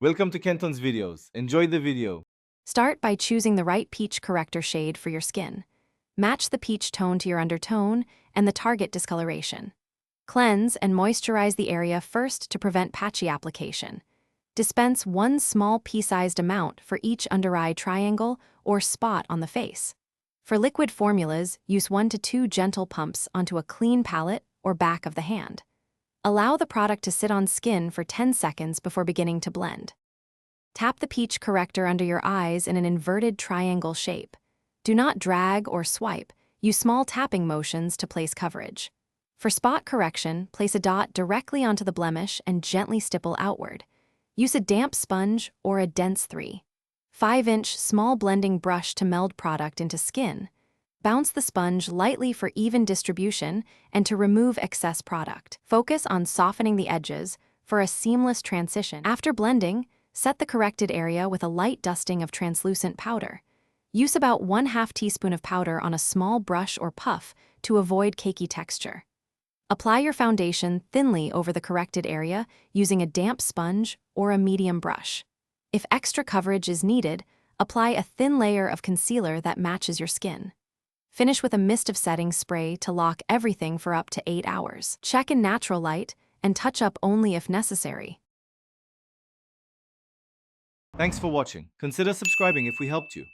Welcome to Kenton's videos. Enjoy the video. Start by choosing the right peach corrector shade for your skin. Match the peach tone to your undertone and the target discoloration. Cleanse and moisturize the area first to prevent patchy application. Dispense one small pea-sized amount for each under-eye triangle or spot on the face. For liquid formulas, use 1 to 2 gentle pumps onto a clean palette or back of the hand. Allow the product to sit on skin for 10 seconds before beginning to blend. Tap the peach corrector under your eyes in an inverted triangle shape. Do not drag or swipe. Use small tapping motions to place coverage. For spot correction, place a dot directly onto the blemish and gently stipple outward. Use a damp sponge or a dense 3/5-inch small blending brush to meld product into skin. Bounce the sponge lightly for even distribution and to remove excess product. Focus on softening the edges for a seamless transition. After blending, set the corrected area with a light dusting of translucent powder. Use about 1/2 teaspoon of powder on a small brush or puff to avoid cakey texture. Apply your foundation thinly over the corrected area using a damp sponge or a medium brush. If extra coverage is needed, apply a thin layer of concealer that matches your skin. Finish with a mist of setting spray to lock everything for up to 8 hours. Check in natural light and touch up only if necessary. Thanks for watching. Consider subscribing if we helped you.